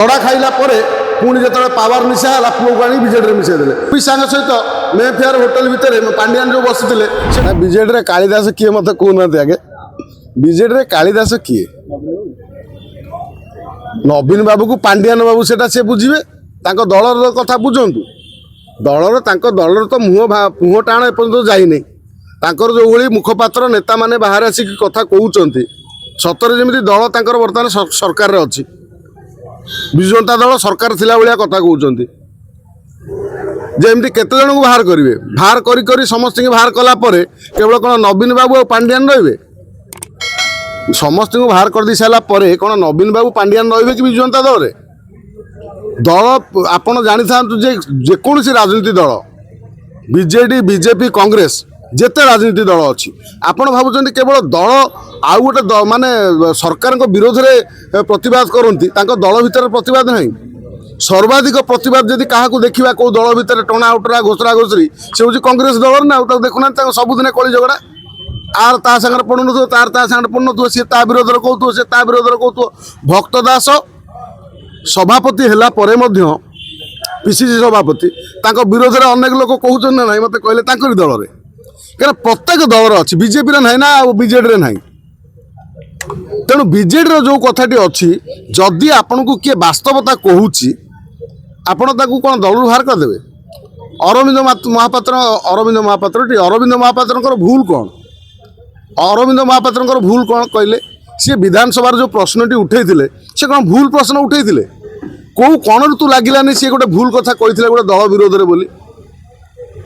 तड़ा खाइला पुणी जो पावर मिसा है पुओ को बीजेडी मिसाई देते सांग सहित मे फेयर होटेल भितर पांडियान जो बसते बीजेडी कालिदास किए मत कहना आगे बीजेडी कालिदास किए नवीन बाबू को पांडियान बाबू से बुझे दलर कथा बुझंतु दलर दलर तो मुह टाण एपर्तंत जाइनी जो भली मुखपात्र नेता माने बाहर आसिक कथा कहते सतरे जमी दल तर बर्तमान सरकार अच्छी विजु जनता दल सरकार थिला भलिया कथा कहते जमी केते जन को बाहर करेंगे समस्त बाहर कला केवल कौन नवीन बाबू और पांडियान रे समस्त को बाहर कर दी सारापर कौन नवीन बाबू पांडियान रे कि विजु जनता दल दल आपड़ जानी था जेकोसी राजनीति दल बीजेडी बीजेपी कांग्रेस जेते राजनीति दल अच्छी आपण भावुं केवल दल आउ गोटे माने सरकार विरोध में प्रतिवाद करती दल भितर प्रतिवाद नहीं सर्वाधिक प्रतिवाद जदि क्या देखा कौ दल भितर टणा उटरा घोषरा घोषरी से हूँ कांग्रेस दल ना देखुना सबुदिन कली झगड़ा आर ता सागर पड़न तार ता सागर पड़न सी ता विरोध कहू सी ता विरोध कहू भक्त दास सभापति है पीसीसी सभापति विरोध में अनेक लोग कहते ना ना मत कहले दल में क्या प्रत्येक दलर अच्छी बीजेपी ना ना बीजेडी ना तेणु बीजेडी जो कथाटी अच्छी जदि आपण को किए वास्तवता कहूँ आपण कौन दल बाहर करदे अरविंद महापात्र भूल कौन अरविंद महापात्र भूल कौन कहले सी विधानसभा जो प्रश्नटी उठे से कौन भूल प्रश्न उठे कौ कौन तू लगिलानी सी गोटे भूल कथा कहते गोटे दल विरोध में बोली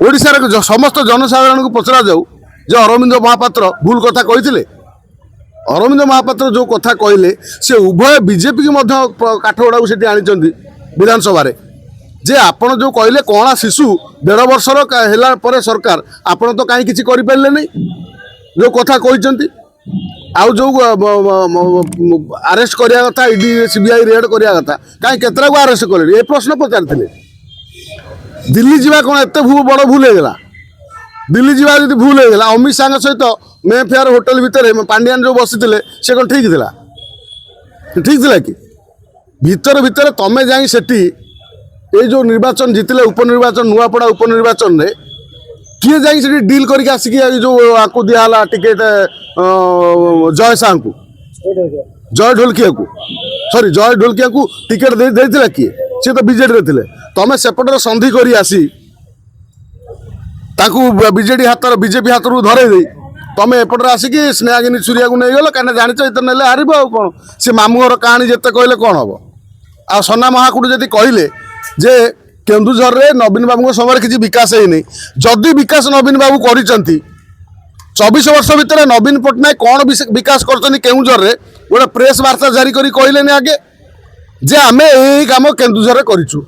ओडिशार समस्त जनसाधारण को पचरा जाऊ जो अरविंद महापात्र भूल कथा कहते अरविंद महापात्र जो कथा कहले से उभय बीजेपी की काठगड़ा को आनी विधानसभा जे आपण जो कहले कणा शिशु 1.5 वर्षर है सरकार आपण तो कहीं किसी करें नहीं जो कथा कहते आउ जो अरेस्ट करिया कथा ईडी सीबीआई रेड करिया कथा कहीं केतरा को अरेस्ट कले ये प्रश्न पचार दिल्ली जावा कौन एत बड़ भूल होगा दिल्ली जावा जी भूल होगा अमित शाह सहित मे फेयर होटेल भितर पांडियान जो बसते से कौन ठीक थिला कि भितर भितर तमें जाई सेठी ये जो निर्वाचन जीतिले उपनिर्वाचन नुआपड़ा उपनिर्वाचन रे किए जाई सेठी डील करके आसिक जो आपको दिहला टिकेट जय शाह को जय ढोलकिया को सॉरी जय ढोलकिया को टिकेट देथिला किए सी तो बीजेडी रे तमें सेपटर संधि करी आसी बीजेडी हाथ बीजेपी हाथ धरे दे तमें एपटर आसिक स्नेहागिनी सूर्या को नहीं गल कहीं जान इतना ना हार कौन सी मामूर कहानी जिते कहले कौन हम आ सना महाकुट जदि कहले जे केन्दुझर रे नवीन बाबू समय किसी विकास है जदि विकास नवीन बाबू कर 24 वर्ष भितर नवीन पट्टनायक कौन विकास कर केन्दुझर रे गोटे प्रेस वार्ता जारी करी कहले आगे जे आमे यही काम केन्दुझर करिछु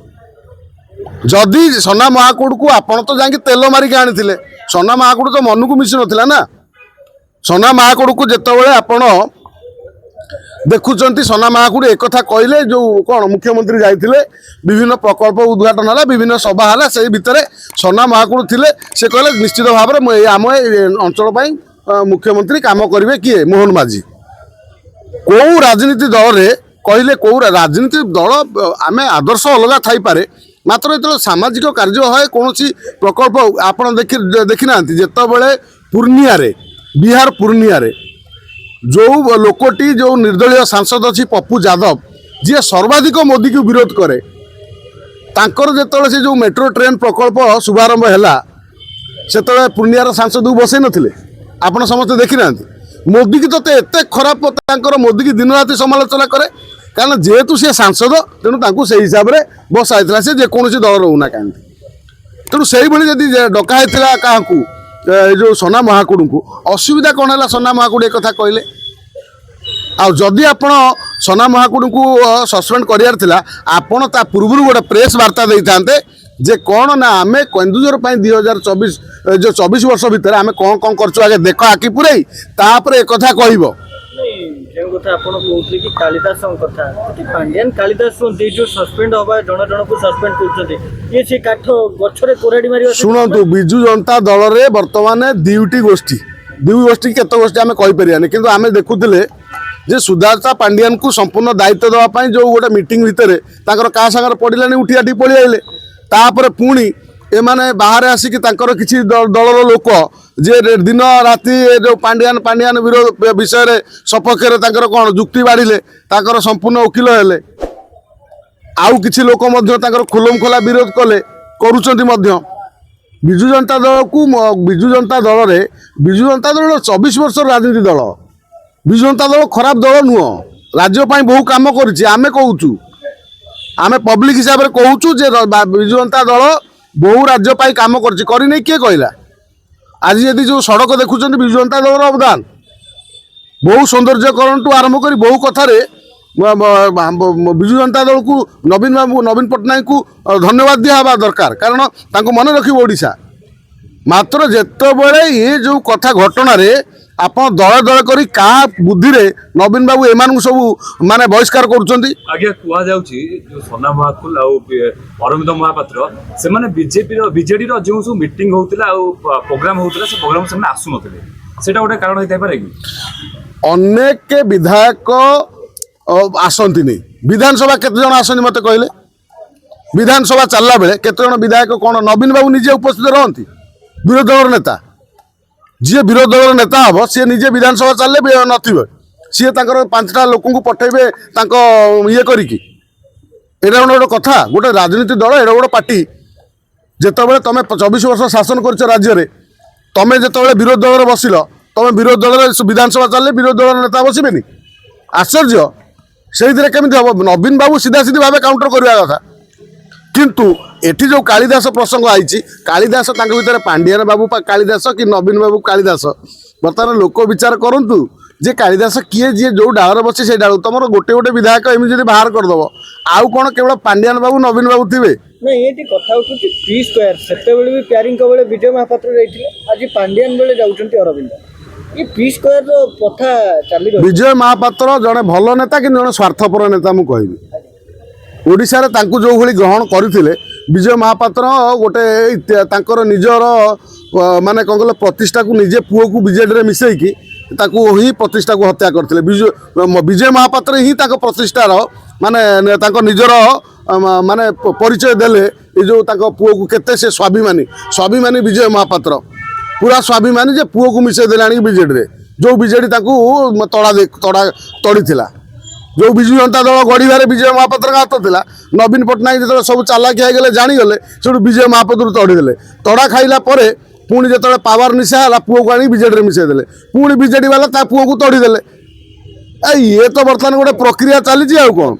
जदि सना महाकुट को आपण तो जाके तेल मारिक आनी सना महाकुट तो मन को मिसी नाला ना सना महाकुट को जिते आपण देखुं सना महाकुट एक कथा कहले जो कौन मुख्यमंत्री जाइए विभिन्न प्रकल्प उद्घाटन है विभिन्न सभा है से भितर सना महाकुट थे से कहले निश्चित भाव में आम अंचल मुख्यमंत्री काम करेंगे किए मोहन माझी कौ राजनीति दल रे कहले कौ राजनीति दल आम आदर्श अलग थी पारे मात्र जो सामाजिक कार्य है कौन प्रकल्प आप देखी ना जिते पूर्णिया बिहार पूर्णिया जो लोकटी जो निर्दलीय सांसद अच्छी पप्पू यादव जी सर्वाधिक मोदी को विरोध करे तांकर जेतले से जो मेट्रो ट्रेन प्रकल्प शुभारंभ है से पूर्णियार सांसद को बसई नथिले आपण समस्त देखी ना मोदी की तो एत खराब मोदी की दिन राति समालोचना करे कारण जेहेतु सी सांसद तेणु से हिसाब से बसाई से जेकोसी दल रोना कहीं तेणु से जदि डकाई क्या जो सना महाकुट को असुविधा कौन है सना महाकुट एक कथा कहले आदि आप सना महाकुट को सस्पेंड कर पूर्व गोटे प्रेस वार्ता दे था जे कौन ना आम केन्दुझर 2024 जो 24 वर्ष भितर आम कौन कौन कर आगे देख आखि पुरई तापर एक कथा कह कालिदास पांडियान कालिदास जो सस्पेंड हवा जन जन को सस्पेंड कर काठ गछरे कोराडी मारी शुणु विजु जनता दल में बर्तमान दुईटी गोष्ठी केत गोष्ठी आम कहीपर कि आम देखुले जे सुजाता पांडियान को संपूर्ण दायित्व देवाई जो गोटे मीटिंग भितर ताकर क्या सागर पड़ानी उठी आटी पलि आइले तापर पुणी एमाने बाहर आसिक किसी दलर लोक जे दिन राति जो पांडियान पांडियान विरोध विषय सपक्ष कौन जुक्ति बाढ़िले संपूर्ण वकिल हेले आउ किसी लोक खुलम खोला विरोध कले करुँच विजु जनता दल को विजु जनता दल रे विजु जनता दल 24 वर्ष राजनीति दल विजु जनता दल खराब दल नुह राज्यपाई बहु कम करें कहूँ आम पब्लिक हिसाब से कहूँ जे विजु जनता दल बहु राज्यपाई कम करनी किए कहला आज यदि जो सड़क देखुं विजु जनता दल अवदान बहु सौंदर्यकरण टू आरंभ कर बहु कथार विजु जनता दल को नवीन पट्टनायक को धन्यवाद दिया दरकार कारण तांको मन रखिब ओडिशा मात्र जेतेबेले ये जो कथा घटना रे आपण दल दल करी का बुद्धि रे नवीन बाबू एमानकु सब माने बहिष्कार करूछंती आगे कुआ जाउची जो सोना महाकुल आ अरविंद महापात्र से माने बीजेडी रो जो सब मीटिंग होतिला आ प्रोग्राम होतिला से प्रोग्राम से आसु नथिले सेटा गोटे कारण होइता पारे कि अनेक विधायक आसती नहीं विधानसभा केते जन आसनी मत कहले विधानसभा चलला बेले केते जन विधायक कौन नवीन बाबू निजे उपस्थित रहती विरोध दल नेता जी विरोध दल नेता हम सी निजे विधानसभा चलले नथिबे सी ताकर 5टा लोक पठेबे ये करिकी एटा गोटे कथा गोटे राजनीति दल एटा गोटे पार्टी जेतेबेले तमे 24 वर्ष शासन करछ राज्य रे तमे जेतेबेले विरोध दल रे बसिल तमे विरोध दल रे विधानसभा चलले विरोध दल नेता बसिबेनी आश्चर्य से केमी हम नवीन बाबू सीधा सीधी भाव काउंटर करवा कथा किंतु एठी जो कालिदास प्रसंग आई कालिदास भीतर पांडियान बाबू कालिदास कि नवीन बाबू कालिदास बर्तमान लोक विचार करूँ जे कालिदास किए जी जो डावर बसी से डाल तुम गोटे गोटे विधायक एमती बाहर करदेव आउ कौन केवल पांडियान बाबू नवीन बाबू थे नहीं ये कथा उठुची फ्री स्क्वायर सेते बेले भी प्यारिंग बेले विजय महापात्र जाइथिले आज पांडियान बेले जाउछंती अरविंद ये फ्री स्क्वायर रो कथा चली रही विजय महापात्र जड़े भल नेता कि जड़े स्वार्थपर नेता मु कहबी ओडिशा रे तांकु जो भली ग्रहण करथिले विजय महापात्र गोटे तांकर निजर माने कौन कहले प्रतिष्ठा को निजे पुओ को बीजेडी रे मिसेकी ताकू ही प्रतिष्ठा को हत्या करथिले विजय महापात्र ही ताको प्रतिष्ठार माने तांको निजर माने परिचय देले ए जो ताको पुओ को केते से स्वाभिमानी विजय महापात्र पूरा स्वाभिमानी जे पुओ को मिसे देलानी बीजेडी रे जो बीजेडी ताकू तड़ी थिला जो विजु जनता दल गढ़िबार विजय महापात्र का हाथ था नवीन पट्टनायक जो सब चालाकी होगले जाणीगले से विजय महापात्र तड़ीदे तड़ा खाइला पुणी जो पावर निशा है पुओ को आनी बीजेडी मिसेदेले पुणी बीजेडी वाला पुओ को तड़ीदे ये तो बर्तमान गोटे प्रक्रिया चली कौन।